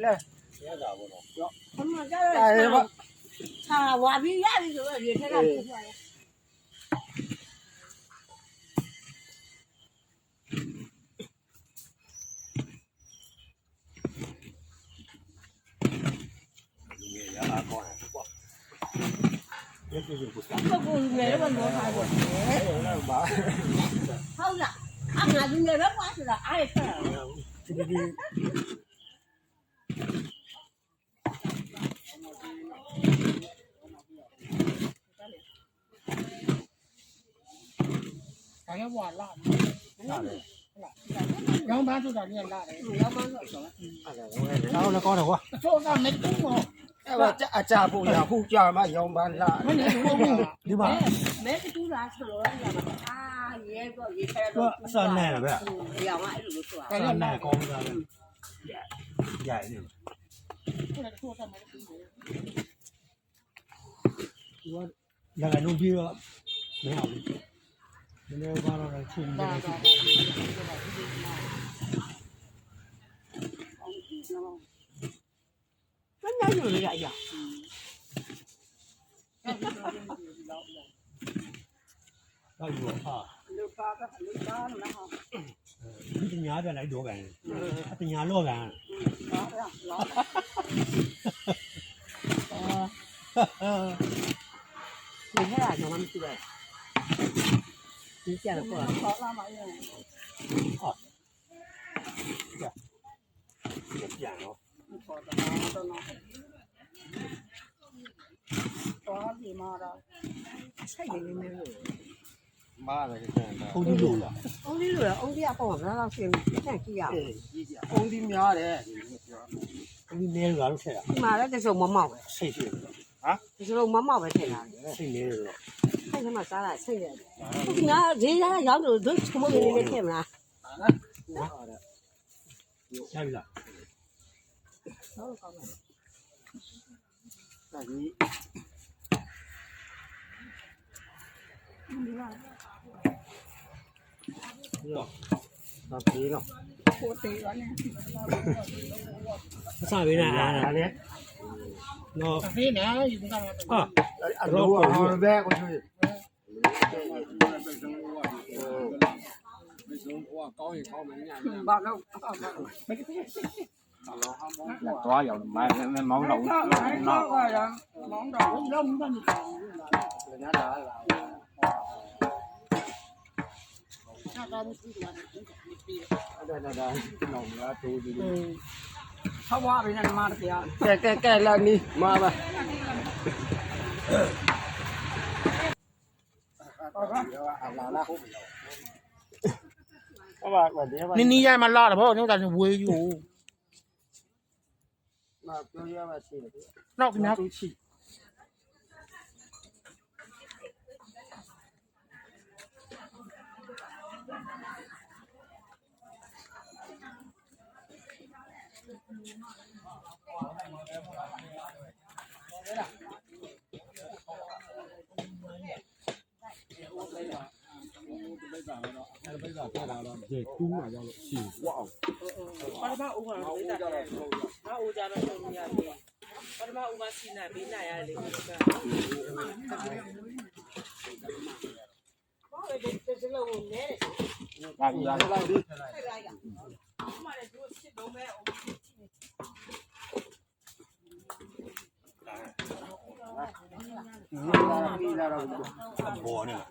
လဲရတာဘောနော်ဘမကြတယ်ဟာဝါပြီးရပြီဆိုတော့ရေထဲကပူသွားတယ်ကိုလူငယ်တော့တော့ထားတယ်ဟုတ်လားအငါလူငယ်တော့ပါဆိုတာအားရဆက်ဒီဘာလဲဘွာလာတယ်ရောင်းသားဆိုတာလည်းလာတယ်ရောင်းသားဆိုတော့အဲ့ဒါကောင်းတယ်ကွာချိုးကမတူဘူးအဲ့ဒါအကြဖို့ရခုကြာမှရောင်းပန်းလာဒီမှာမဲတူလာဆိုတော့ရမှာအာရဲတော့ရေခဲတော့အစနဲ့ပဲရောင်းအဲ့လိုလို့ဆိုတာအစနဲ့ကောင်းတာလေရိုက်နေခုနကချိုးကမဲတူဒီကလည်းလုံးပြီးတော့မရဘူးဒီလိုဘာလို့လဲချင်းနေတယ်ဘယ်နိုင်လို့လဲအရာတော့ယူဟာလူပါကလူပါလို့နော်ဒီညာပြလိုက်တော့ကန်အပညာလော့ကန်ဒီနေ့ကကျွန်တော်မရှိဘူးဒီကျတော့ပေါ့ဆောလာမရဘူးဟာပြန်တော့ပေါ်တော့တော့ဒီမှာတော့ဆိုင်နေနေလို့မားတယ်ကျန်တာအုံးကြီးလို့လားအုံးကြီးလို့လားအုံးကြီးကပေါ့ဘယ်လောက်ရှင်ဖြန့်ကြည့်ရအောင်အုံးကြီးများတယ်အုံးကြီးနေလို့လားဆက်တာဒီမှာလည်းတစုံမမောက်ပဲဆိတ်ရှိတယ်ဟာတစုံမမောက်ပဲထင်တာဆိတ်နေတယ်တော့အဲ့ဒီမှာစားတာဆိတ်ရတယ်ဒီငါဈေးရရောက်လို့ဒုချမလို့နေထင်မလားရပြီလားဟုတ်ကောင်းပါဒါကြီးတော့ဒါပြေးတော့ကိုသေးရနဲ့အစားပေးနေအားတယ်နော်ဖေးနေယူကြတာဟာအရောဘဲကိုជួយကောင်းရင်ကောင်းမယ်ညဘာလို့သွားရောက်မိုင်းမောင်းတော့နော်မောင်းတော့လုံးမနေဘူးညတာလာဒါမရှိဘူးဒါနော်မလားတိုးဒီဆောက်ဝါးပြီးနေမှာတရားကဲလာနီးမှာပါနင်းနီးရမလာတော့ဘောညတာဝေးယူမပြောရပါစေနောက်ခင်ဗျာချီဒီကူးမှာရောက်လို့ရှိဝါအောင်ပထမဦးကတော့လေးတာတယ်။နောက်ဦးကြတော့ရှုံးရတယ်။ပထမဦးကစီနာပေးနိုင်ရတယ်လေ။ဟုတ်ကဲ့။ဘာလဲဒီလိုနဲ့ဒါကြီးလာလိုက်ဒီ။အမှလည်းသူစစ်တော့မဲ့အောင်ကြည့်နေ။ဘောနဲ့